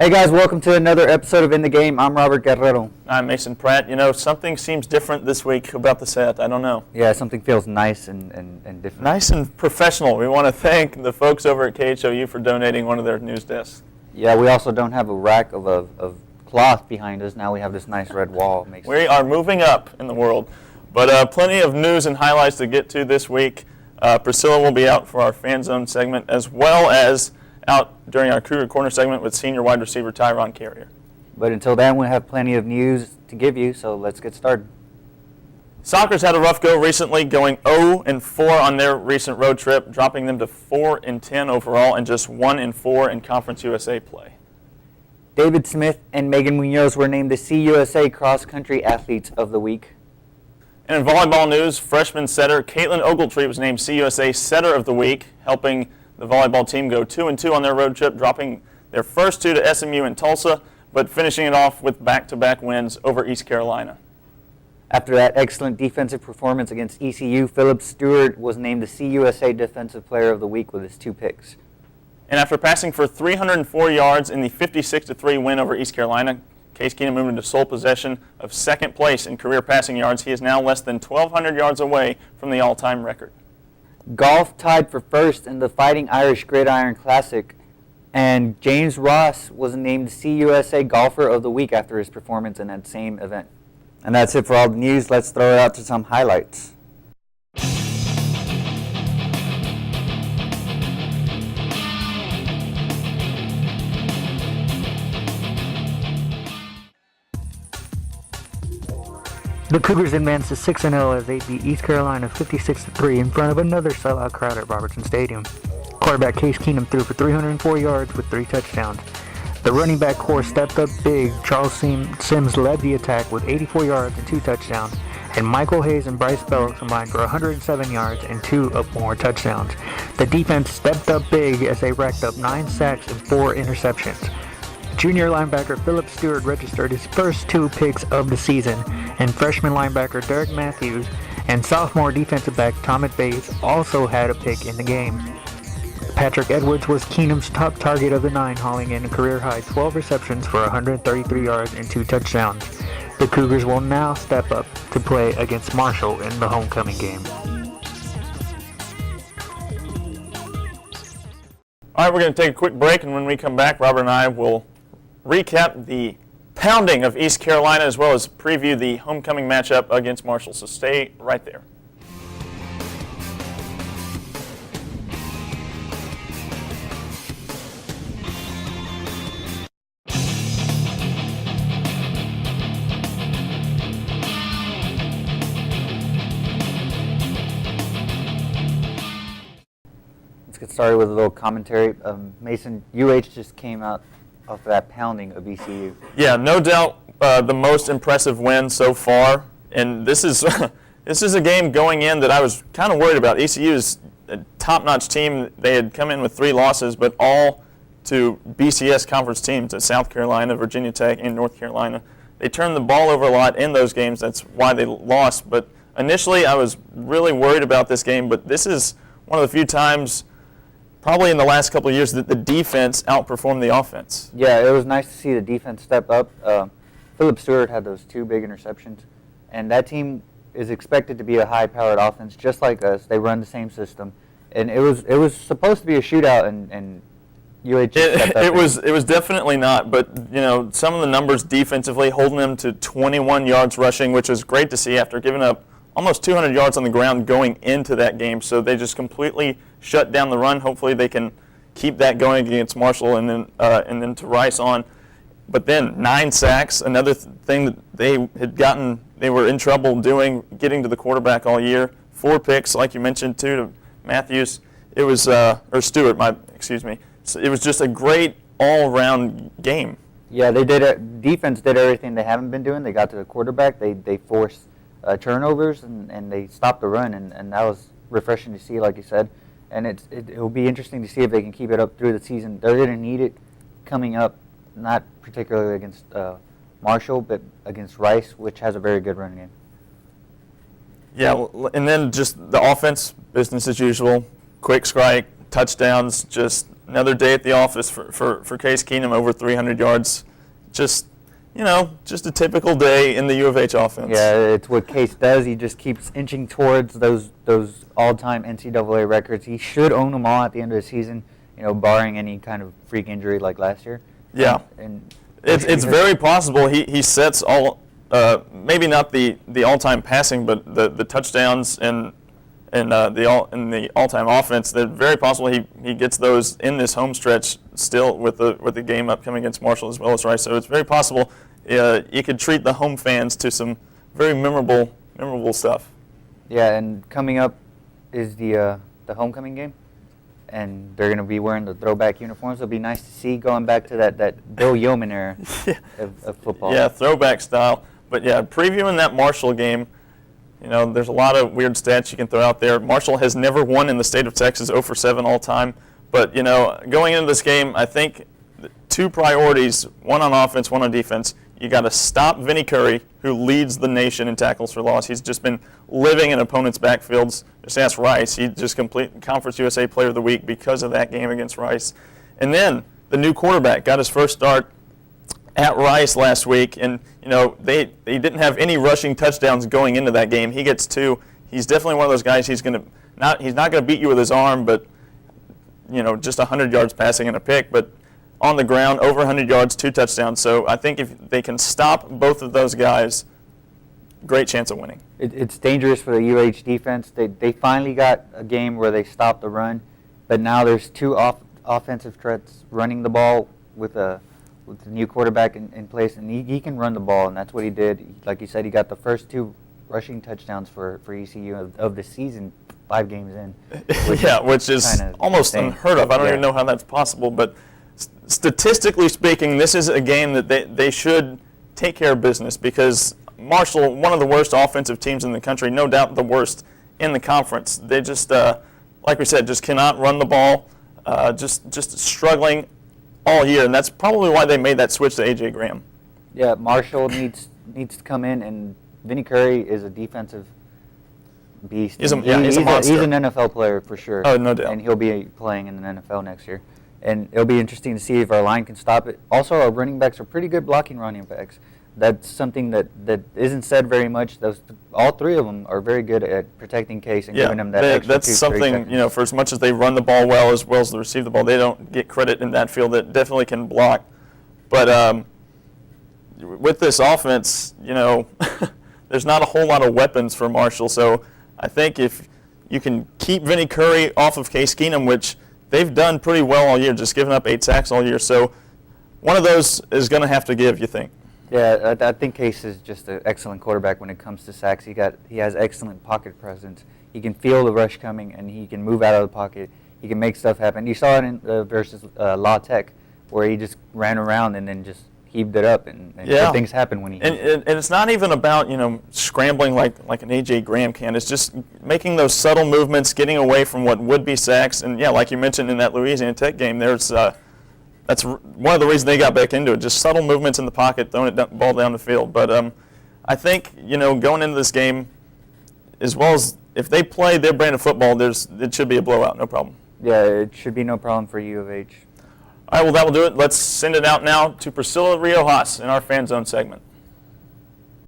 Hey guys, welcome to another episode of In the Game. I'm Robert Guerrero. I'm Mason Pratt. You know, something seems different this week about the set. I don't know. Yeah, something feels nice and different. Nice and professional. We want to thank the folks over at KHOU for donating one of their news desks. Yeah, we also don't have a rack of cloth behind us. Now we have this nice red wall. We are moving up in the world. But plenty of news and highlights to get to this week. Priscilla will be out for our Fan Zone segment, as well as out during our Cougar Corner segment with senior wide receiver Tyron Carrier. But until then, we have plenty of news to give you, so let's get started. Soccer's had a rough go recently, going 0-4 on their recent road trip, dropping them to 4-10 overall and just 1-4 in Conference USA play. David Smith and Megan Munoz were named the CUSA Cross Country Athletes of the Week. And in volleyball news, freshman setter Caitlin Ogletree was named CUSA Setter of the Week, helping the volleyball team go 2-2 on their road trip, dropping their first two to SMU and Tulsa, but finishing it off with back-to-back wins over East Carolina. After that excellent defensive performance against ECU, Philip Stewart was named the CUSA Defensive Player of the Week with his 2 picks. And after passing for 304 yards in the 56-3 win over East Carolina, Case Keenum moved into sole possession of second place in career passing yards. He is now less than 1,200 yards away from the all-time record. Golf tied for first in the Fighting Irish Gridiron Classic, and James Ross was named CUSA Golfer of the Week after his performance in that same event. And that's it for all the news. Let's throw it out to some highlights. The Cougars advanced to 6-0 as they beat East Carolina 56-3 in front of another sellout crowd at Robertson Stadium. Quarterback Case Keenum threw for 304 yards with 3 touchdowns. The running back core stepped up big. Charles Sims led the attack with 84 yards and 2 touchdowns, and Michael Hayes and Bryce Bell combined for 107 yards and 2 more touchdowns. The defense stepped up big as they racked up 9 sacks and 4 interceptions. Junior linebacker Philip Stewart registered his first 2 picks of the season, and freshman linebacker Derek Matthews and sophomore defensive back Thomas Bates also had a pick in the game. Patrick Edwards was Keenum's top target of the 9, hauling in a career-high 12 receptions for 133 yards and 2 touchdowns. The Cougars will now step up to play against Marshall in the homecoming game. All right, we're going to take a quick break, and when we come back, Robert and I will recap the pounding of East Carolina as well as preview the homecoming matchup against Marshall. So stay right there. Let's get started with a little commentary. Mason, UH just came out off of that pounding of ECU. Yeah, no doubt the most impressive win so far. And this is this is a game going in that I was kind of worried about. ECU is a top-notch team. They had come in with 3 losses, but all to BCS conference teams at South Carolina, Virginia Tech, and North Carolina. They turned the ball over a lot in those games. That's why they lost. But initially, I was really worried about this game. But this is one of the few times probably in the last couple of years that the defense outperformed the offense. Yeah, it was nice to see the defense step up. Philip Stewart had those 2 big interceptions, and that team is expected to be a high-powered offense, just like us. They run the same system, and it was supposed to be a shootout, and UH stepped up. It was definitely not, but you know, some of the numbers defensively, holding them to 21 yards rushing, which was great to see after giving up almost 200 yards on the ground going into that game. So they just completely shut down the run. Hopefully they can keep that going against Marshall and then to Rice on. But then 9 sacks, another thing that they were in trouble doing, getting to the quarterback all year. 4 picks, like you mentioned, too, to Matthews. It was, or Stewart, excuse me. So it was just a great all-around game. Yeah, defense did everything they haven't been doing. They got to the quarterback. They forced turnovers, and they stopped the run, and that was refreshing to see, like you said. And it will be interesting to see if they can keep it up through the season. They're going to need it coming up, not particularly against Marshall, but against Rice, which has a very good run game. Yeah, and then just the offense, business as usual, quick strike, touchdowns, just another day at the office for Case Keenum, over 300 yards. Just a typical day in the U of H offense. Yeah, it's what Case does. He just keeps inching towards those all-time NCAA records. He should own them all at the end of the season, barring any kind of freak injury like last year. Yeah, and it's very possible he sets all, maybe not the all-time passing, but the touchdowns and the all-time offense. They're very possible he gets those in this home stretch still with the game upcoming against Marshall as well as Rice. So it's very possible you could treat the home fans to some very memorable stuff. Yeah, and coming up is the homecoming game, and they're going to be wearing the throwback uniforms. It'll be nice to see going back to that Bill Yeoman era of football. Yeah, throwback style. But yeah, previewing that Marshall game. There's a lot of weird stats you can throw out there. Marshall has never won in the state of Texas, 0 for 7 all time. But, going into this game, I think two priorities, one on offense, one on defense. You got to stop Vinny Curry, who leads the nation in tackles for loss. He's just been living in opponents' backfields. Just ask Rice. He just completed Conference USA Player of the Week because of that game against Rice. And then the new quarterback got his first start at Rice last week, and they didn't have any rushing touchdowns going into that game. He gets 2. He's definitely one of those guys. He's not going to beat you with his arm, but just 100 yards passing and a pick. But on the ground, over 100 yards, 2 touchdowns. So I think if they can stop both of those guys, great chance of winning. It's dangerous for the UH defense. They finally got a game where they stopped the run, but now there's 2 offensive threats running the ball with the new quarterback in place, and he can run the ball, and that's what he did. Like you said, he got the first 2 rushing touchdowns for ECU of the season, 5 games in. Which is almost unheard of. I don't even know how that's possible, but statistically speaking, this is a game that they should take care of business, because Marshall, one of the worst offensive teams in the country, no doubt the worst in the conference. They just, like we said, just cannot run the ball, just struggling all year, and that's probably why they made that switch to A.J. Graham. Yeah, Marshall needs to come in, and Vinny Curry is a defensive beast. He's a monster. He's an NFL player for sure. Oh, no doubt. And he'll be playing in the NFL next year. And it'll be interesting to see if our line can stop it. Also, our running backs are pretty good blocking running backs. That's something that isn't said very much. All 3 of them are very good at protecting Case and giving them that extra that's 2-3 something, seconds. for as much as they run the ball well as they receive the ball, they don't get credit in that field. That definitely can block. But with this offense, there's not a whole lot of weapons for Marshall. So I think if you can keep Vinny Curry off of Case Keenum, which they've done pretty well all year, just giving up 8 sacks all year. So one of those is going to have to give, you think? Yeah, I think Case is just an excellent quarterback when it comes to sacks. He has excellent pocket presence. He can feel the rush coming, and he can move out of the pocket. He can make stuff happen. You saw it in versus La Tech, where he just ran around and then just heaved it up, and good things happen when he. And it's not even about scrambling like an A.J. Graham can. It's just making those subtle movements, getting away from what would be sacks. And like you mentioned in that Louisiana Tech game, that's one of the reasons they got back into it. Just subtle movements in the pocket, throwing the ball down the field. But I think going into this game, as well as if they play their brand of football, it should be a blowout, no problem. Yeah, it should be no problem for U of H. All right, well, that will do it. Let's send it out now to Priscilla Riojas in our Fan Zone segment.